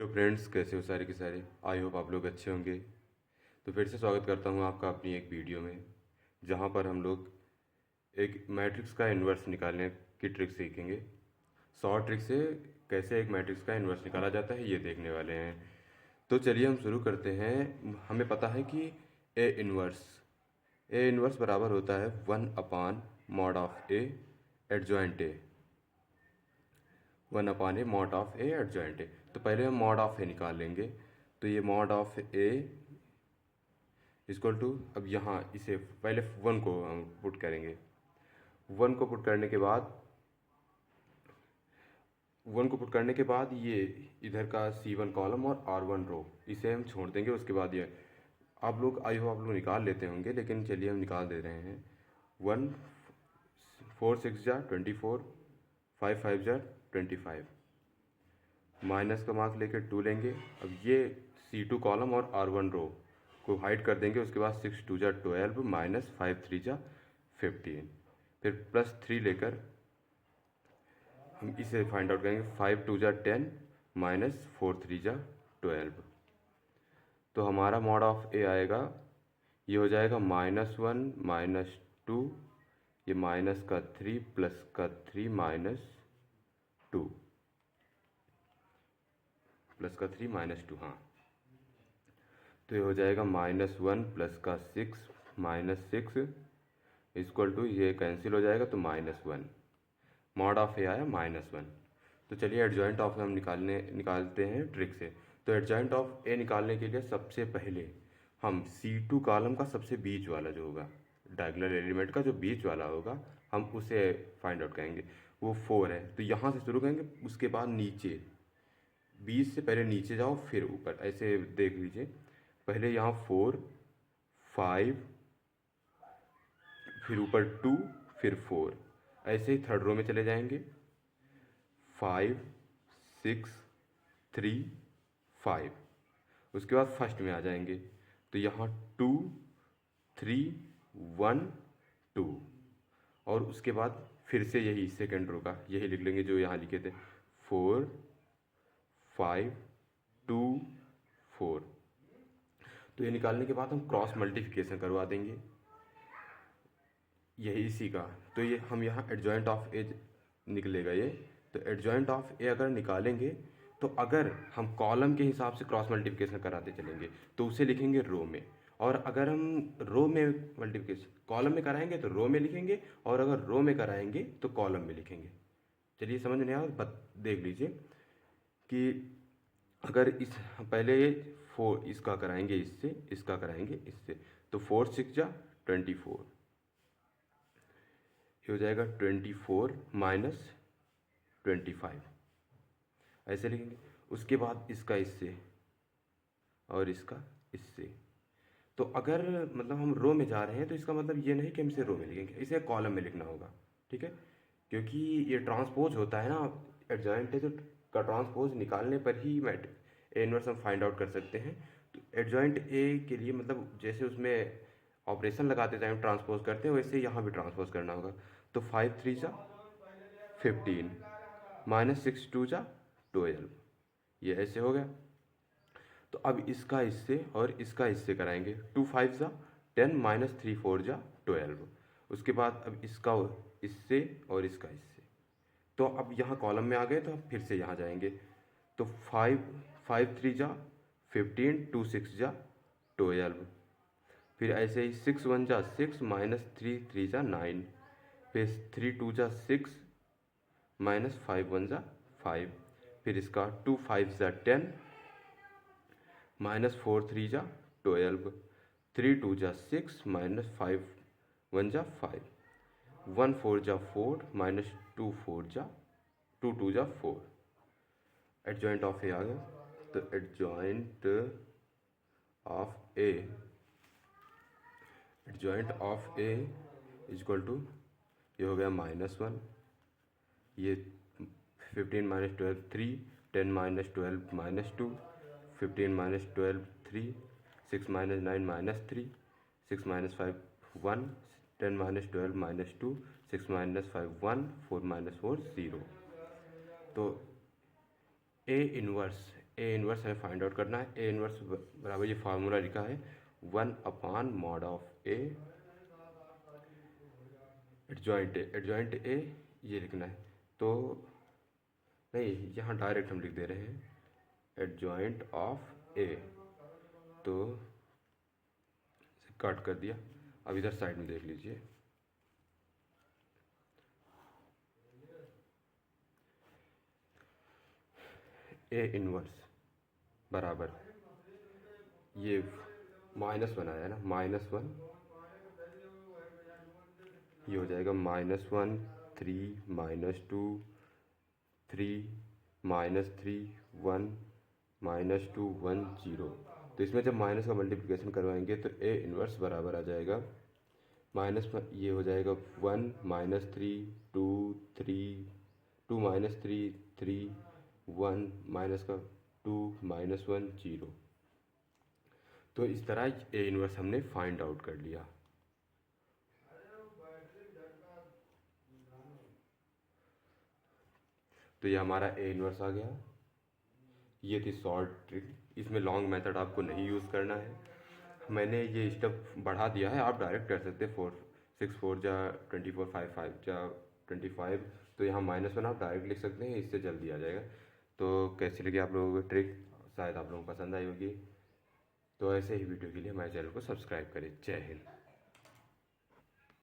Hello friends, कैसे हो सारे के सारे। आई होप आप लोग अच्छे होंगे। तो फिर से स्वागत करता हूँ आपका अपनी एक वीडियो में, जहाँ पर हम लोग एक मैट्रिक्स का इन्वर्स निकालने की ट्रिक सीखेंगे। शॉर्ट ट्रिक से कैसे एक मैट्रिक्स का इन्वर्स निकाला जाता है ये देखने वाले हैं। तो चलिए हम शुरू करते हैं। हमें पता है कि ए इन्वर्स बराबर होता है 1/mod of A adjoint A. 1/mod of A adjoint A. तो पहले हम मॉड ऑफ ए निकाल लेंगे। तो ये mod of A equal to, अब यहाँ इसे पहले वन को हम पुट करेंगे। वन को पुट करने के बाद ये इधर का C1 कॉलम और R1 रो इसे हम छोड़ देंगे। उसके बाद ये आप लोग आप लोग निकाल लेते होंगे, लेकिन चलिए हम निकाल दे रहे हैं। 1 4 6 जा 24, 5 5 जा 25, माइनस का मार्क लेकर 2 लेंगे। अब ये C2 कॉलम और R1 रो को हाइड कर देंगे। उसके बाद 6 2 जा 12, माइनस 5 3 जा 15, फिर प्लस 3 लेकर हम इसे फाइंड आउट करेंगे। 5 2 जा 10, माइनस 4 3 जा 12। तो हमारा मॉड ऑफ ए आएगा, ये हो जाएगा -1 -2, ये माइनस का 3 प्लस का 3 -2, प्लस का 3 -2। हाँ, तो ये हो जाएगा -1 प्लस का 6 -6 इक्वल टू, ये कैंसिल हो जाएगा तो -1। मॉड ऑफ ए आया -1। तो चलिए एडजॉइंट ऑफ हम निकालते हैं ट्रिक से। तो एडजॉइंट ऑफ ए निकालने के लिए सबसे पहले हम C2 कॉलम का सबसे बीच वाला जो होगा, डायगोनल एलिमेंट का जो बीच वाला होगा, हम उसे फाइंड आउट करेंगे। वो 4 है, तो यहाँ से शुरू करेंगे। उसके बाद नीचे, 20 से पहले नीचे जाओ फिर ऊपर, ऐसे देख लीजिए। पहले यहाँ 4 5, फिर ऊपर 2, फिर 4, ऐसे ही थर्ड रो में चले जाएंगे। 5 6 3 5, उसके बाद फर्स्ट में आ जाएंगे। तो यहाँ 2 3 1 2, और उसके बाद फिर से यही सेकेंड रो का यही लिख लेंगे जो यहाँ लिखे थे, 4 5 2 4। तो ये निकालने के बाद हम क्रॉस मल्टीप्लिकेशन करवा देंगे यही इसी का। तो ये हम यहाँ एडजॉइंट ऑफ ए निकलेगा ये। तो एडजॉइंट ऑफ ए अगर निकालेंगे, तो अगर हम कॉलम के हिसाब से क्रॉस मल्टीप्लिकेशन कराते चलेंगे तो उसे लिखेंगे रो में। और अगर हम रो में मल्टीप्लिकेशन कॉलम में कराएंगे तो रो में लिखेंगे, और अगर रो में कराएंगे तो कॉलम में लिखेंगे। चलिए समझ नहीं आया, देख लीजिए कि अगर इस पहले ये 4 इसका कराएंगे इससे, इसका कराएंगे इससे, तो 4 6 जा 24, ये हो जाएगा 24 माइनस 25, ऐसे लिखेंगे। उसके बाद इसका इससे और इसका इससे। तो अगर मतलब हम रो में जा रहे हैं तो इसका मतलब ये नहीं कि हम इसे रो में लिखेंगे, इसे कॉलम में लिखना होगा, ठीक है। क्योंकि ये ट्रांसपोज होता है ना, एडजॉइंट है तो का ट्रांसपोज निकालने पर ही ए इनवर्स हम फाइंड आउट कर सकते हैं। तो एडजॉइंट ए के लिए मतलब जैसे उसमें ऑपरेशन लगाते टाइम ट्रांसपोज करते हैं, वैसे यहाँ भी ट्रांसपोज करना होगा। तो 5 3 जा 15, माइनस 6 2 जा 12, ये ऐसे हो गया। तो अब इसका इससे और इसका इससे कराएंगे। 2 5 जा 10, माइनस 3 4 जा 12। उसके बाद अब इसका इससे और इसका इससे। तो अब यहाँ कॉलम में आ गए, तो अब फिर से यहाँ जाएंगे। तो 5 5 3 जा 15, 2 6 जा 12, फिर ऐसे ही 6 1 जा 6, माइनस 3 3 जा 9, फिर 3 2 जा 6, माइनस 5 1 जा 5, फिर इसका 2 5 जा 10, माइनस 4 3 जा 12, 3 2 जा 6, माइनस 5 1 जा 5, 1 4 जा 4, माइनस 2 4 जा 2 2 जा 4। एडजॉइंट ऑफ ए आ गया। तो adjoint of A equal to, ये हो गया -1, ये 15 minus 12 3, 10 minus 12 -2, 15 minus 12 3, 6 minus 9 -3, 6 minus 5 1, 10 minus 12 -2, 6 minus 5 1, 4 minus 4 0। तो ए इनवर्स ए इनवर्स हमें फाइंड आउट करना है। ए इनवर्स बराबर ये फार्मूला लिखा है 1/mod of A adjoint A ये लिखना है। तो नहीं, यहाँ डायरेक्ट हम लिख दे रहे हैं एडजॉइंट ऑफ ए, तो कट कर दिया। अब इधर साइड में देख लीजिए, ए इनवर्स बराबर ये -1 आया ना, -1 ये हो जाएगा -1 3 -2 3 -3 1 -2 1 0। तो इसमें जब माइनस का मल्टीप्लिकेशन करवाएंगे तो ए इनवर्स बराबर आ जाएगा ये हो जाएगा 1 -3 2 3 2 -3 3 1 माइनस का 2 -1 0। तो इस तरह ए इनवर्स हमने फाइंड आउट कर लिया। तो ये हमारा ए इनवर्स आ गया। ये थी शॉर्ट ट्रिक, इसमें लॉन्ग मेथड आपको नहीं यूज़ करना है। मैंने ये स्टेप बढ़ा दिया है, आप डायरेक्ट कर सकते हैं 4 6 4 या 24 5 5 या 25। तो यहाँ -1 आप डायरेक्ट लिख सकते हैं, इससे जल्दी आ जाएगा। तो कैसी लगी आप लोगों को ट्रिक? शायद आप लोगों को पसंद आई होगी। तो ऐसे ही वीडियो के लिए हमारे चैनल को सब्सक्राइब करें। जय हिंद।